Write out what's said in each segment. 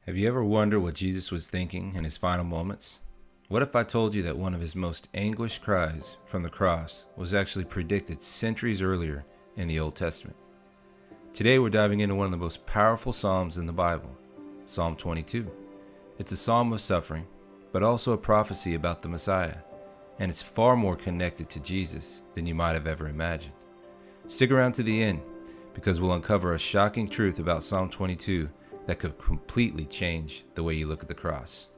Have you ever wondered what Jesus was thinking in his final moments? What if I told you that one of his most anguished cries from the cross was actually predicted centuries earlier in the Old Testament? Today we're diving into one of the most powerful psalms in the Bible, Psalm 22. It's a psalm of suffering, but also a prophecy about the Messiah, and it's far more connected to Jesus than you might have ever imagined. Stick around to the end, because we'll uncover a shocking truth about Psalm 22 that could completely change the way you look at the cross.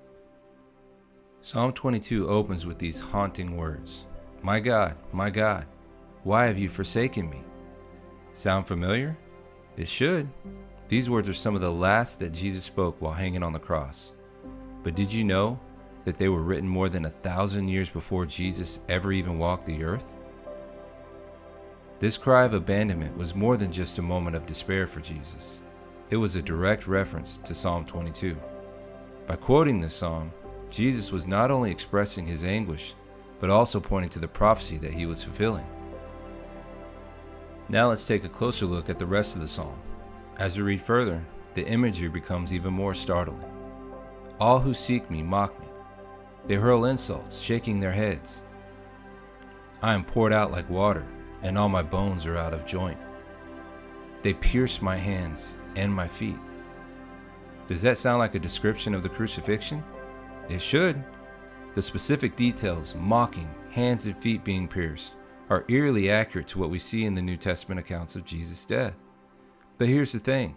Psalm 22 opens with these haunting words, my God, why have you forsaken me?" Sound familiar? It should. These words are some of the last that Jesus spoke while hanging on the cross. But did you know that they were written more than 1,000 years before Jesus ever even walked the earth? This cry of abandonment was more than just a moment of despair for Jesus. It was a direct reference to Psalm 22. By quoting this psalm, Jesus was not only expressing his anguish, but also pointing to the prophecy that he was fulfilling. Now let's take a closer look at the rest of the psalm. As we read further, the imagery becomes even more startling. All who seek me mock me. They hurl insults, shaking their heads. I am poured out like water, and all my bones are out of joint. They pierce my hands and my feet. Does that sound like a description of the crucifixion? It should. The specific details, mocking, hands and feet being pierced, are eerily accurate to what we see in the New Testament accounts of Jesus' death. But here's the thing.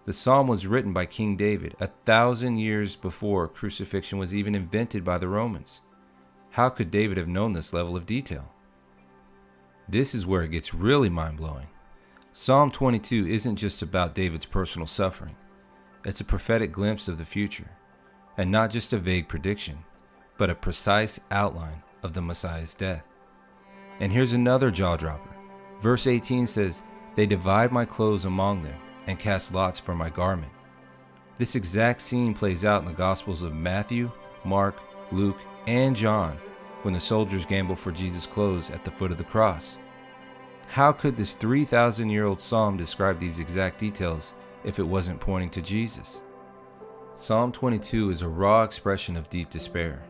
The psalm was written by King David 1,000 years before crucifixion was even invented by the Romans. How could David have known this level of detail? This is where it gets really mind-blowing. Psalm 22 isn't just about David's personal suffering. It's a prophetic glimpse of the future, and not just a vague prediction, but a precise outline of the Messiah's death. And here's another jaw-dropper. Verse 18 says, "They divide my clothes among them and cast lots for my garment." This exact scene plays out in the Gospels of Matthew, Mark, Luke, and John when the soldiers gamble for Jesus' clothes at the foot of the cross. How could this 3,000-year-old psalm describe these exact details if it wasn't pointing to Jesus? Psalm 22 is a raw expression of deep despair,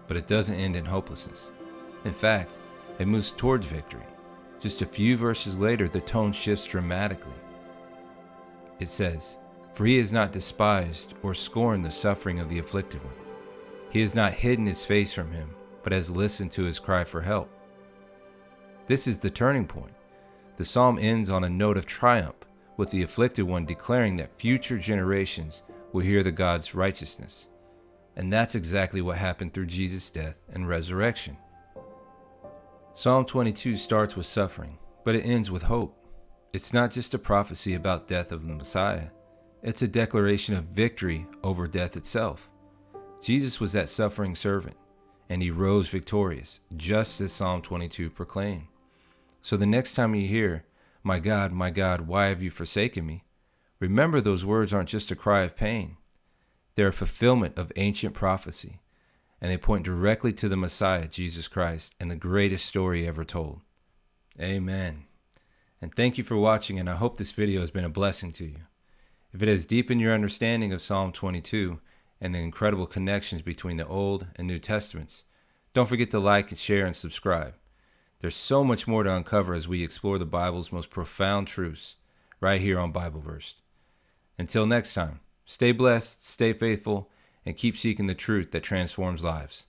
but it doesn't end in hopelessness. In fact, it moves towards victory. Just a few verses later, the tone shifts dramatically. It says, "For he has not despised or scorned the suffering of the afflicted one. He has not hidden his face from him, but has listened to his cry for help." This is the turning point. The psalm ends on a note of triumph, with the afflicted one declaring that future generations will hear the God's righteousness. And that's exactly what happened through Jesus' death and resurrection. Psalm 22 starts with suffering, but it ends with hope. It's not just a prophecy about death of the Messiah. It's a declaration of victory over death itself. Jesus was that suffering servant, and he rose victorious, just as Psalm 22 proclaimed. So the next time you hear, my God, why have you forsaken me?" remember those words aren't just a cry of pain. They're a fulfillment of ancient prophecy, and they point directly to the Messiah, Jesus Christ, and the greatest story ever told. Amen. And thank you for watching, and I hope this video has been a blessing to you. If it has deepened your understanding of Psalm 22 and the incredible connections between the Old and New Testaments, don't forget to like and share and subscribe. There's so much more to uncover as we explore the Bible's most profound truths right here on Bibleverse. Until next time, stay blessed, stay faithful, and keep seeking the truth that transforms lives.